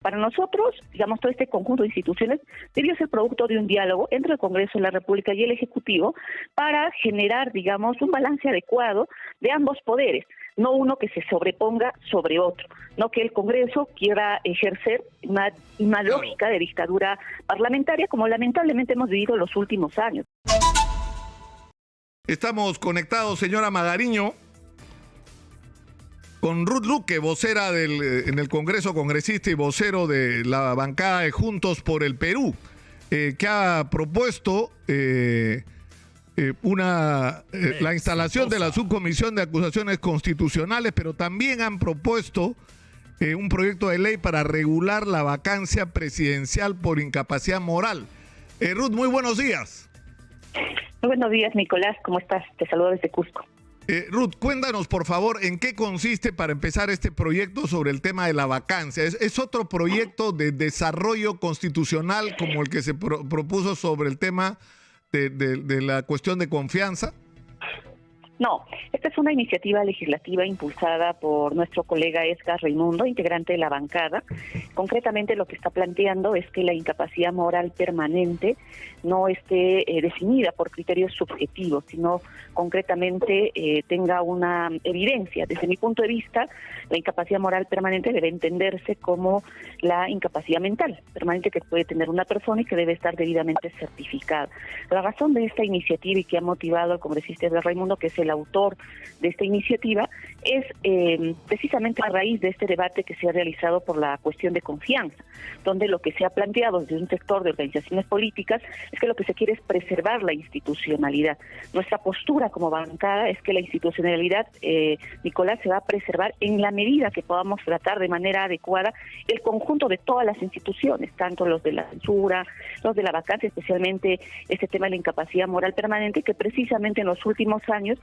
Para nosotros, digamos, todo este conjunto de instituciones debió ser producto de un diálogo entre el Congreso de la República y el Ejecutivo para generar, digamos, un balance adecuado de ambos poderes, no uno que se sobreponga sobre otro, no que el Congreso quiera ejercer una lógica de dictadura parlamentaria como lamentablemente hemos vivido en los últimos años. Estamos conectados, señora Magariño, con Ruth Luque, vocera en el Congreso, congresista y vocero de la bancada de Juntos por el Perú, que ha propuesto la instalación de la subcomisión de acusaciones constitucionales, pero también han propuesto un proyecto de ley para regular la vacancia presidencial por incapacidad moral. Ruth, muy buenos días. Muy buenos días, Nicolás, ¿cómo estás? Te saludo desde Cusco. Ruth, cuéntanos por favor en qué consiste para empezar este proyecto sobre el tema de la vacancia. ¿Es otro proyecto de desarrollo constitucional como el que se propuso sobre el tema de la cuestión de confianza? No, esta es una iniciativa legislativa impulsada por nuestro colega Edgar Raimundo, integrante de la bancada. Concretamente lo que está planteando es que la incapacidad moral permanente no esté definida por criterios subjetivos, sino concretamente tenga una evidencia. Desde mi punto de vista, la incapacidad moral permanente debe entenderse como la incapacidad mental permanente que puede tener una persona y que debe estar debidamente certificada. La razón de esta iniciativa y que ha motivado al congresista Edgar Raimundo, que es el autor de esta iniciativa, es precisamente a raíz de este debate que se ha realizado por la cuestión de confianza, donde lo que se ha planteado desde un sector de organizaciones políticas es que lo que se quiere es preservar la institucionalidad. Nuestra postura como bancada es que la institucionalidad, Nicolás, se va a preservar en la medida que podamos tratar de manera adecuada el conjunto de todas las instituciones, tanto los de la censura, los de la vacancia, especialmente este tema de la incapacidad moral permanente, que precisamente en los últimos años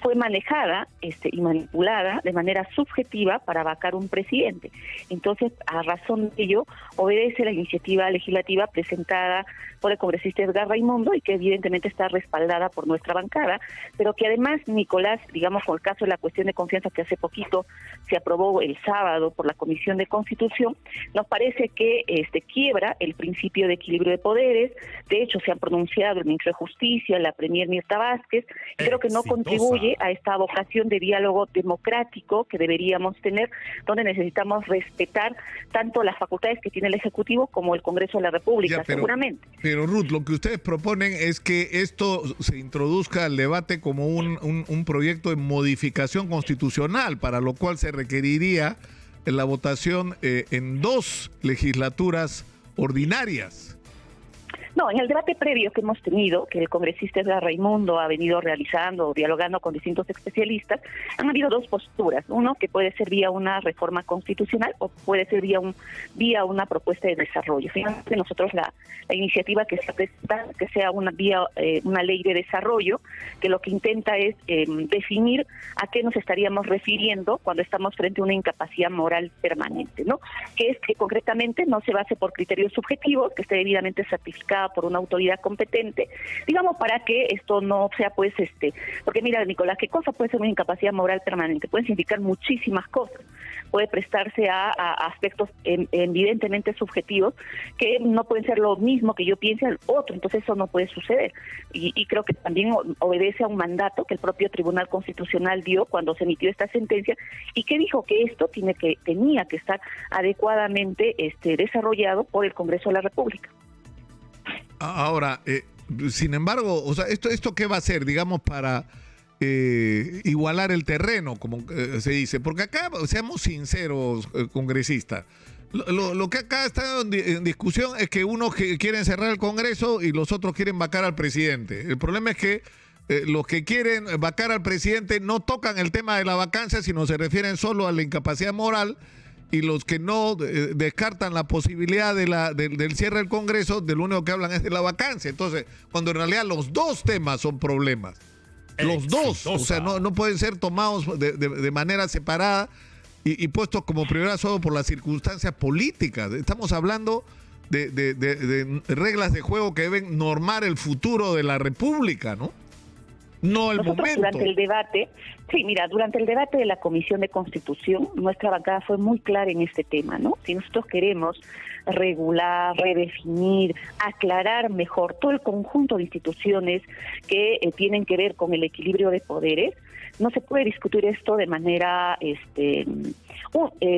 fue manejada y manipulada de manera subjetiva para vacar un presidente. Entonces, a razón de ello, obedece la iniciativa legislativa presentada por el congresista Edgar Raimundo y que evidentemente está respaldada por nuestra bancada, pero que además, Nicolás, digamos, con el caso de la cuestión de confianza que hace poquito se aprobó el sábado por la Comisión de Constitución, nos parece que quiebra el principio de equilibrio de poderes. De hecho, se han pronunciado el ministro de Justicia, la premier Mirta Vázquez, y creo que no contribuye a esta vocación de diálogo democrático que deberíamos tener, donde necesitamos respetar tanto las facultades que tiene el Ejecutivo como el Congreso de la República, seguramente. Pero Ruth, lo que ustedes proponen es que esto se introduzca al debate como un proyecto de modificación constitucional, para lo cual se requeriría la votación en 2 legislaturas ordinarias. No, en el debate previo que hemos tenido, que el congresista Edgar Raimundo ha venido realizando, dialogando con distintos especialistas, han habido 2 posturas. Uno, que puede ser vía una reforma constitucional o puede ser vía una propuesta de desarrollo. Finalmente nosotros la iniciativa que se presenta, que sea una ley de desarrollo, que lo que intenta es definir a qué nos estaríamos refiriendo cuando estamos frente a una incapacidad moral permanente, ¿no? Que es que concretamente no se base por criterios subjetivos, que esté debidamente certificada por una autoridad competente, digamos, para que esto no sea porque mira, Nicolás, ¿qué cosa puede ser una incapacidad moral permanente? Pueden significar muchísimas cosas, puede prestarse a aspectos evidentemente subjetivos que no pueden ser lo mismo que yo piense al otro, entonces eso no puede suceder, y creo que también obedece a un mandato que el propio Tribunal Constitucional dio cuando se emitió esta sentencia, y que dijo que esto tenía que estar adecuadamente desarrollado por el Congreso de la República. Ahora, sin embargo, o sea, ¿esto qué va a hacer, digamos, para igualar el terreno, como se dice? Porque acá, seamos sinceros, congresistas, lo que acá está en discusión es que unos quieren cerrar el Congreso y los otros quieren vacar al presidente. El problema es que los que quieren vacar al presidente no tocan el tema de la vacancia, sino se refieren solo a la incapacidad moral, y los que no descartan la posibilidad del cierre del Congreso, de lo único que hablan es de la vacancia. Entonces, cuando en realidad los 2 temas son problemas. Los 2, o sea, no pueden ser tomados de manera separada y puestos como prioridad solo por las circunstancias políticas. Estamos hablando de reglas de juego que deben normar el futuro de la República, ¿no? no el Nosotros momento. durante el debate, durante el debate de la Comisión de Constitución, nuestra bancada fue muy clara en este tema, ¿no? Si nosotros queremos regular, redefinir, aclarar mejor todo el conjunto de instituciones que tienen que ver con el equilibrio de poderes, no se puede discutir esto de manera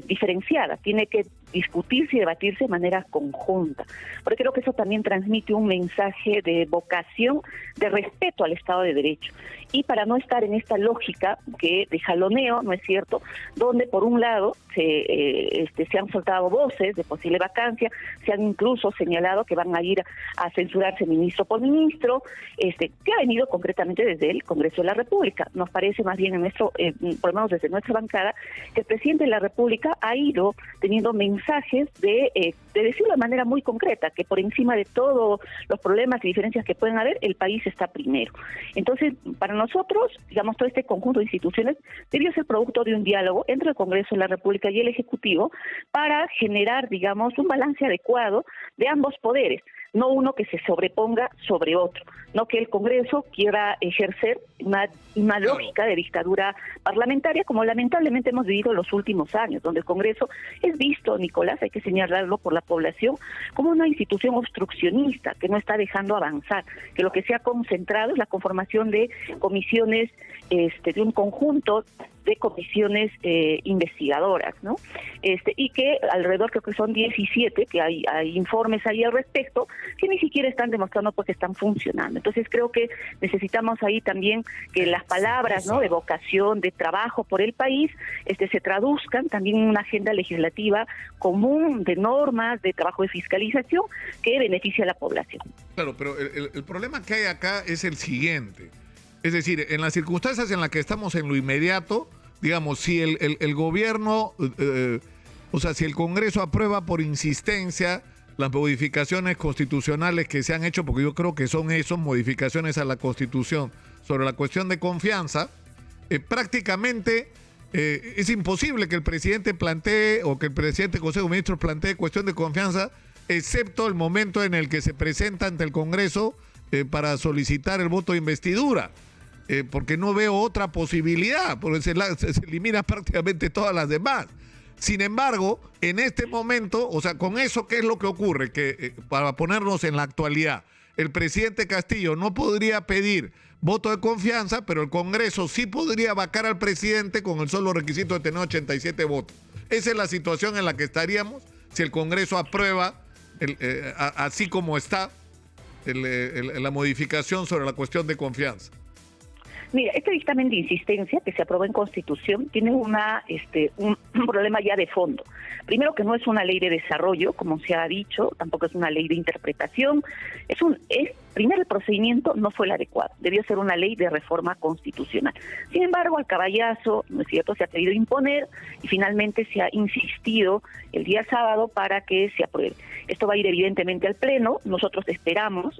diferenciada, tiene que discutirse y debatirse de manera conjunta, porque creo que eso también transmite un mensaje de vocación, de respeto al Estado de Derecho, y para no estar en esta lógica de jaloneo, ¿no es cierto?, donde por un lado se han soltado voces de posible vacancia, se han incluso señalado que van a ir a censurarse ministro por ministro, que ha venido concretamente desde el Congreso de la República. Nos parece más bien por lo menos desde nuestra bancada, que el presidente de la República ha ido teniendo mensajes de decirlo de manera muy concreta, que por encima de todos los problemas y diferencias que pueden haber, el país está primero. Entonces, para nosotros, digamos, todo este conjunto de instituciones debió ser producto de un diálogo entre el Congreso de la República y el Ejecutivo para generar, digamos, un balance adecuado de ambos poderes, no uno que se sobreponga sobre otro, no que el Congreso quiera ejercer una lógica de dictadura parlamentaria, como lamentablemente hemos vivido en los últimos años, donde el Congreso es visto, Nicolás, hay que señalarlo por la población, como una institución obstruccionista que no está dejando avanzar, que lo que se ha concentrado es la conformación de comisiones, de un conjunto de comisiones investigadoras, ¿no? Y que alrededor, creo que son 17, que hay informes ahí al respecto, que ni siquiera están demostrando porque están funcionando. Entonces creo que necesitamos ahí también que las palabras, ¿no?, de vocación, de trabajo por el país, se traduzcan también en una agenda legislativa común de normas, de trabajo de fiscalización que beneficie a la población. Claro, pero el problema que hay acá es el siguiente. Es decir, en las circunstancias en las que estamos en lo inmediato, digamos, si el gobierno, si el Congreso aprueba por insistencia las modificaciones constitucionales que se han hecho, porque yo creo que son esas modificaciones a la Constitución sobre la cuestión de confianza, prácticamente es imposible que el presidente plantee o que el presidente del Consejo de Ministros plantee cuestión de confianza, excepto el momento en el que se presenta ante el Congreso para solicitar el voto de investidura. Porque no veo otra posibilidad, porque se elimina prácticamente todas las demás. Sin embargo, en este momento, con eso, ¿qué es lo que ocurre? Que para ponernos en la actualidad, el presidente Castillo no podría pedir voto de confianza, pero el Congreso sí podría vacar al presidente con el solo requisito de tener 87 votos. Esa es la situación en la que estaríamos si el Congreso aprueba, así como está, la modificación sobre la cuestión de confianza. Mira, este dictamen de insistencia que se aprobó en Constitución tiene un problema ya de fondo. Primero, que no es una ley de desarrollo, como se ha dicho, tampoco es una ley de interpretación. Primero, el procedimiento no fue el adecuado, debió ser una ley de reforma constitucional. Sin embargo, al caballazo, ¿no es cierto?, se ha querido imponer y finalmente se ha insistido el día sábado para que se apruebe. Esto va a ir evidentemente al Pleno. Nosotros esperamos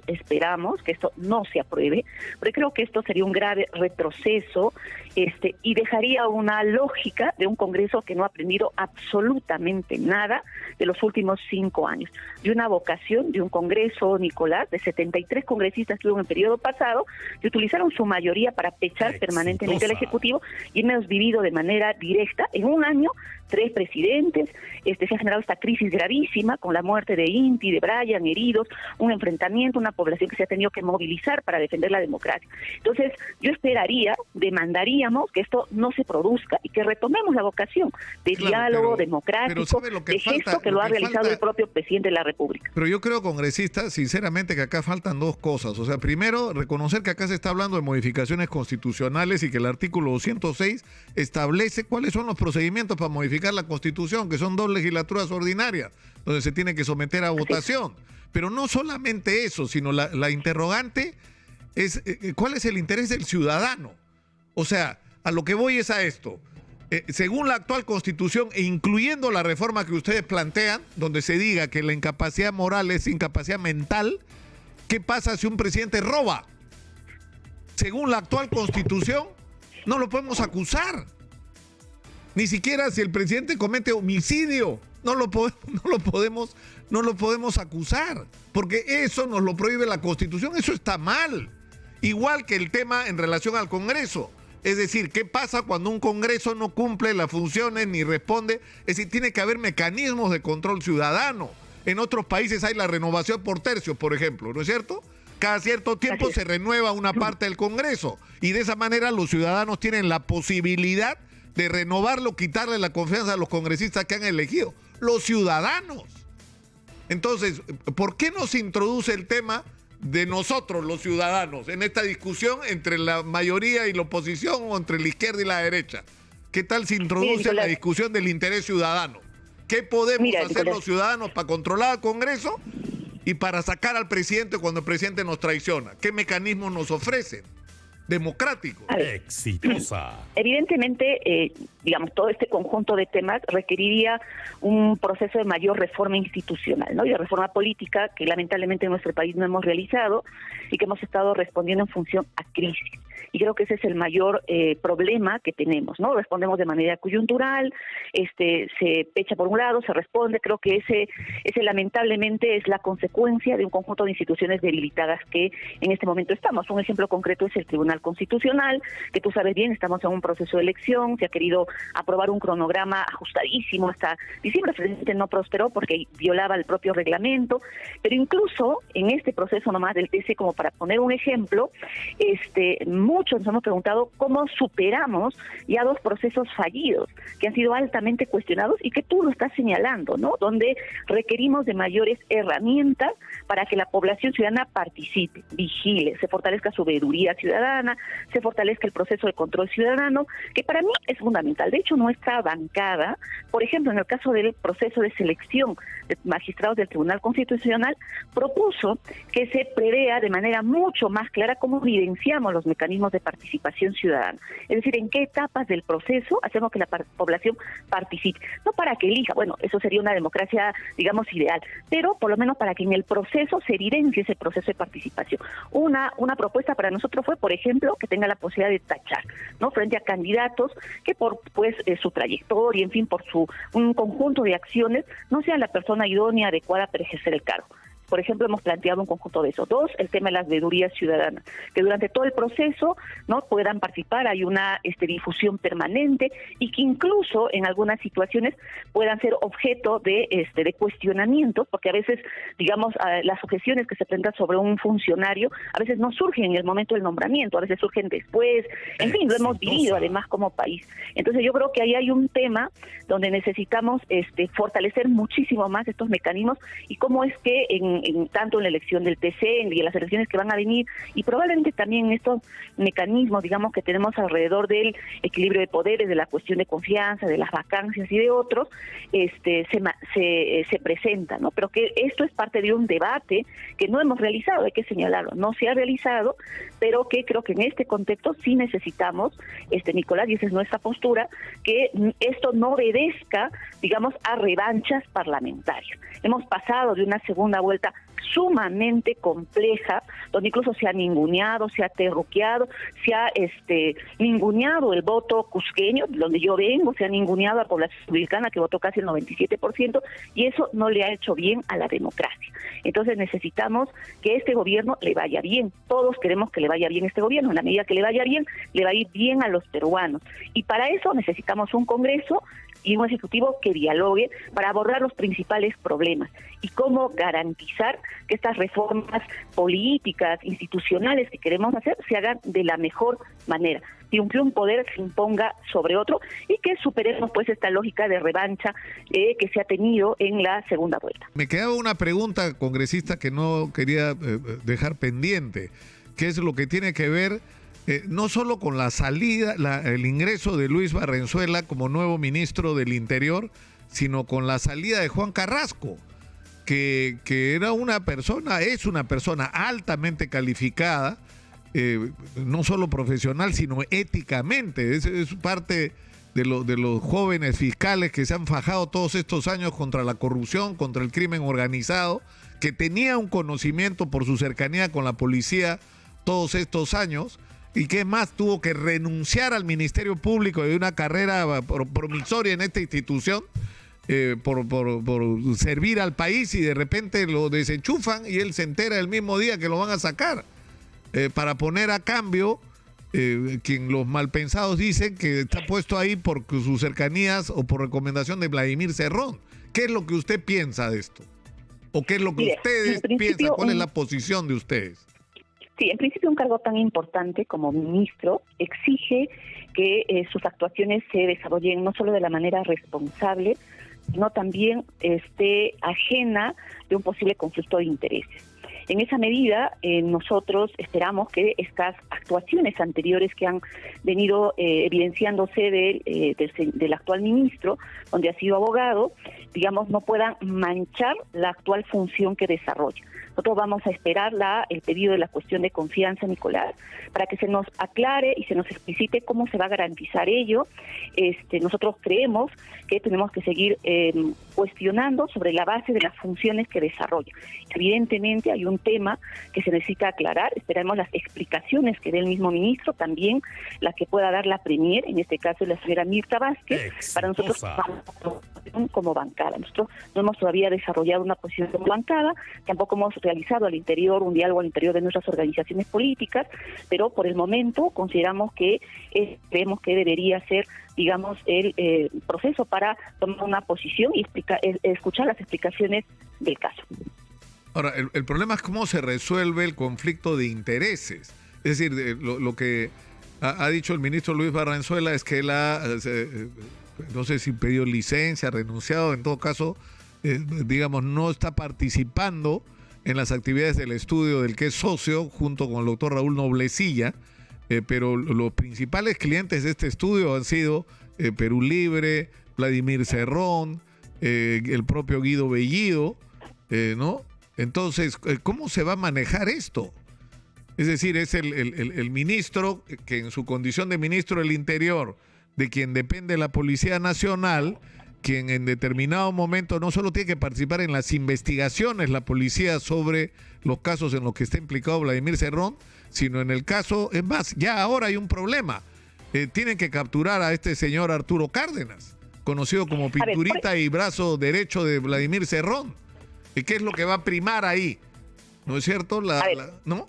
que esto no se apruebe, porque creo que esto sería un grave retroceso y dejaría una lógica de un Congreso que no ha aprendido absolutamente nada de los últimos 5 años, de una vocación de un Congreso, Nicolás, de 73 congresistas que hubo en el periodo pasado, que utilizaron su mayoría para pechar permanentemente al Ejecutivo, y hemos vivido de manera directa en un año 3 presidentes. Se ha generado esta crisis gravísima con la muerte de Inti, de Brian, heridos, un enfrentamiento, una población que se ha tenido que movilizar para defender la democracia. Entonces, yo demandaríamos que esto no se produzca y que retomemos la vocación de diálogo democrático, de gesto que lo ha realizado el propio presidente de la República. Pero yo creo, congresista, sinceramente, que acá faltan dos cosas. Primero, reconocer que acá se está hablando de modificaciones constitucionales y que el artículo 206 establece cuáles son los procedimientos para modificar la Constitución, que son 2 legislaturas ordinarias, donde se tiene que someter a votación. Pero no solamente eso, sino la interrogante es cuál es el interés del ciudadano. A lo que voy es a esto. Según la actual Constitución, e incluyendo la reforma que ustedes plantean, donde se diga que la incapacidad moral es incapacidad mental, ¿qué pasa si un presidente roba? Según la actual Constitución, no lo podemos acusar. Ni siquiera si el presidente comete homicidio, no lo podemos acusar, porque eso nos lo prohíbe la Constitución. Eso está mal. Igual que el tema en relación al Congreso. Es decir, ¿qué pasa cuando un Congreso no cumple las funciones ni responde? Es decir, tiene que haber mecanismos de control ciudadano. En otros países hay la renovación por tercios, por ejemplo, ¿no es cierto? Cada cierto tiempo se renueva una parte del Congreso y de esa manera los ciudadanos tienen la posibilidad de renovarlo, quitarle la confianza a los congresistas que han elegido. Los ciudadanos. Entonces, ¿por qué no se introduce el tema de nosotros, los ciudadanos, en esta discusión entre la mayoría y la oposición o entre la izquierda y la derecha? ¿Qué tal se introduce la discusión del interés ciudadano? ¿Qué podemos hacer los ciudadanos para controlar al Congreso y para sacar al presidente cuando el presidente nos traiciona? ¿Qué mecanismos nos ofrecen? Democrático. Exitosa. Evidentemente, digamos, todo este conjunto de temas requeriría un proceso de mayor reforma institucional, ¿no? Y de reforma política que lamentablemente en nuestro país no hemos realizado y que hemos estado respondiendo en función a crisis. Y creo que ese es el mayor problema que tenemos, ¿no? Respondemos de manera coyuntural, se pecha por un lado, se responde. Creo que ese lamentablemente es la consecuencia de un conjunto de instituciones debilitadas que en este momento estamos. Un ejemplo concreto es el Tribunal Constitucional, que tú sabes bien, estamos en un proceso de elección, se ha querido aprobar un cronograma ajustadísimo hasta diciembre. El presidente no prosperó porque violaba el propio reglamento, pero incluso en este proceso nomás del TC, como para poner un ejemplo, muchos nos hemos preguntado cómo superamos ya 2 procesos fallidos que han sido altamente cuestionados y que tú lo estás señalando, ¿no? Donde requerimos de mayores herramientas para que la población ciudadana participe, vigile, se fortalezca su veeduría ciudadana, se fortalezca el proceso de control ciudadano, que para mí es fundamental. De hecho, nuestra bancada, por ejemplo, en el caso del proceso de selección de magistrados del Tribunal Constitucional, propuso que se prevea de manera mucho más clara cómo evidenciamos los mecanismos de participación ciudadana. Es decir, en qué etapas del proceso hacemos que la población participe. No para que elija, bueno, eso sería una democracia, digamos, ideal, pero por lo menos para que en el proceso se evidencie ese proceso de participación. Una propuesta para nosotros fue, por ejemplo, que tenga la posibilidad de tachar, ¿no? Frente a candidatos que por su trayectoria, en fin, por un conjunto de acciones, no sea la persona idónea, adecuada para ejercer el cargo. Por ejemplo, hemos planteado un conjunto de esos. 2, el tema de las veedurías ciudadanas, que durante todo el proceso no puedan participar, hay una difusión permanente y que incluso en algunas situaciones puedan ser objeto de cuestionamientos, porque a veces, digamos, las objeciones que se presentan sobre un funcionario a veces no surgen en el momento del nombramiento, a veces surgen después. En fin, lo hemos vivido además como país. Entonces yo creo que ahí hay un tema donde necesitamos fortalecer muchísimo más estos mecanismos y cómo es que tanto en la elección del TC y en las elecciones que van a venir y probablemente también en estos mecanismos, digamos, que tenemos alrededor del equilibrio de poderes, de la cuestión de confianza, de las vacancias y de otros, se presenta, ¿no? Pero que esto es parte de un debate que no hemos realizado, hay que señalarlo, no se ha realizado, pero que creo que en este contexto sí necesitamos, Nicolás, y esa es nuestra postura, que esto no obedezca, digamos, a revanchas parlamentarias. Hemos pasado de una segunda vuelta sumamente compleja, donde incluso se ha ninguneado, se ha terruqueado, se ha ninguneado el voto cusqueño, donde yo vengo, se ha ninguneado a la población republicana que votó casi el 97%, y eso no le ha hecho bien a la democracia. Entonces necesitamos que este gobierno le vaya bien. Todos queremos que le vaya bien este gobierno. En la medida que le vaya bien, le va a ir bien a los peruanos. Y para eso necesitamos un Congreso y un Ejecutivo que dialogue para abordar los principales problemas y cómo garantizar que estas reformas políticas, institucionales que queremos hacer se hagan de la mejor manera, que un poder se imponga sobre otro y que superemos pues esta lógica de revancha que se ha tenido en la segunda vuelta. Me quedaba una pregunta, congresista, que no quería dejar pendiente, que es lo que tiene que ver no solo con la salida, el ingreso de Luis Barrenzuela como nuevo ministro del Interior, sino con la salida de Juan Carrasco, que era es una persona altamente calificada, no solo profesional, sino éticamente. Es parte de los jóvenes fiscales que se han fajado todos estos años contra la corrupción, contra el crimen organizado, que tenía un conocimiento por su cercanía con la policía todos estos años, y que más tuvo que renunciar al Ministerio Público de una carrera promisoria en esta institución por servir al país, y de repente lo desenchufan y él se entera el mismo día que lo van a sacar. para poner a cambio quien los malpensados dicen que está puesto ahí por sus cercanías o por recomendación de Vladimir Cerrón. ¿Qué es lo que usted piensa de esto? ¿O qué es lo que ustedes piensan? ¿Cuál es la posición de ustedes? Sí, en principio un cargo tan importante como ministro exige que sus actuaciones se desarrollen no solo de la manera responsable, sino también esté ajena de un posible conflicto de intereses. En esa medida, nosotros esperamos que estas actuaciones anteriores que han venido evidenciándose del actual ministro, donde ha sido abogado, digamos, no puedan manchar la actual función que desarrolla. Nosotros vamos a esperar el pedido de la cuestión de confianza, Nicolás, para que se nos aclare y se nos explicite cómo se va a garantizar ello. Nosotros creemos que tenemos que seguir cuestionando sobre la base de las funciones que desarrolla. Evidentemente hay un tema que se necesita aclarar, esperamos las explicaciones que dé el mismo ministro, también la que pueda dar la premier, en este caso la señora Mirta Vázquez, para nosotros como bancada. Nosotros no hemos todavía desarrollado una posición como bancada, tampoco hemos realizado al interior un diálogo al interior de nuestras organizaciones políticas, pero por el momento consideramos que creemos que debería ser, digamos, el proceso para tomar una posición y escuchar las explicaciones del caso. Ahora, el problema es cómo se resuelve el conflicto de intereses. Es decir, lo que ha dicho el ministro Luis Barranzuela es que él no sé si pidió licencia, renunciado, en todo caso, digamos, no está participando en las actividades del estudio del que es socio, junto con el doctor Raúl Noblecilla, pero los principales clientes de este estudio han sido Perú Libre, Vladimir Cerrón, el propio Guido Bellido, ¿no? Entonces, ¿cómo se va a manejar esto? Es decir, es el ministro que en su condición de ministro del Interior, de quien depende la Policía Nacional, quien en determinado momento no solo tiene que participar en las investigaciones, la policía, sobre los casos en los que está implicado Vladimir Cerrón, sino en el caso, es más, ya ahora hay un problema. Tienen que capturar a este señor Arturo Cárdenas, conocido como Pinturita y brazo derecho de Vladimir Cerrón. ¿Y qué es lo que va a primar ahí? ¿No es cierto? ¿No?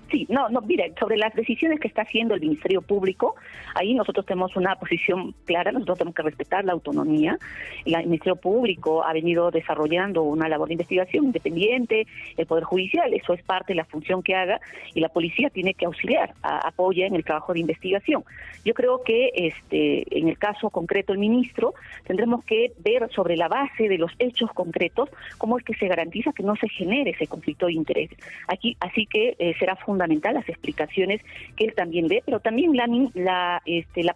Sí, no, mire, sobre las decisiones que está haciendo el Ministerio Público, ahí nosotros tenemos una posición clara, nosotros tenemos que respetar la autonomía. El Ministerio Público ha venido desarrollando una labor de investigación independiente, el Poder Judicial, eso es parte de la función que haga, y la policía tiene que auxiliar, apoya en el trabajo de investigación. Yo creo que en el caso concreto del ministro, tendremos que ver sobre la base de los hechos concretos cómo es que se garantiza que no se genere ese conflicto de intereses. Así que será fundamental las explicaciones que él también dé, pero también la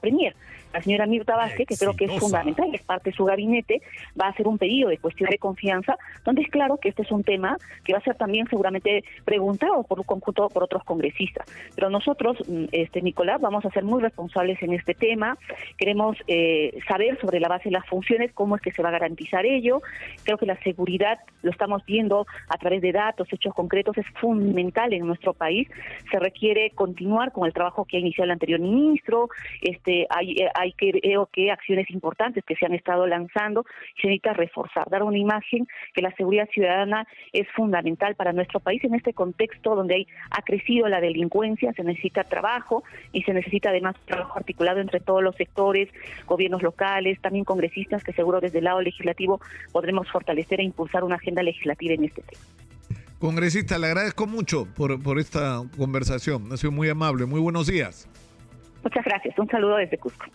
premier, la señora Mirta Vázquez, que creo que es fundamental, es parte de su gabinete, va a hacer un pedido de cuestión de confianza, donde es claro que este es un tema que va a ser también seguramente preguntado por un conjunto, por otros congresistas. Pero nosotros, Nicolás, vamos a ser muy responsables en este tema, queremos saber sobre la base de las funciones, cómo es que se va a garantizar ello. Creo que la seguridad, lo estamos viendo a través de datos, hechos concretos, es fundamental en nuestro país. Se requiere continuar con el trabajo que ha iniciado el anterior ministro, hay creo que acciones importantes que se han estado lanzando y se necesita reforzar, dar una imagen que la seguridad ciudadana es fundamental para nuestro país en este contexto donde ha crecido la delincuencia, se necesita trabajo y se necesita además trabajo articulado entre todos los sectores, gobiernos locales, también congresistas, que seguro desde el lado legislativo podremos fortalecer e impulsar una agenda legislativa en este tema. Congresista, le agradezco mucho por esta conversación. Ha sido muy amable. Muy buenos días. Muchas gracias. Un saludo desde Cusco.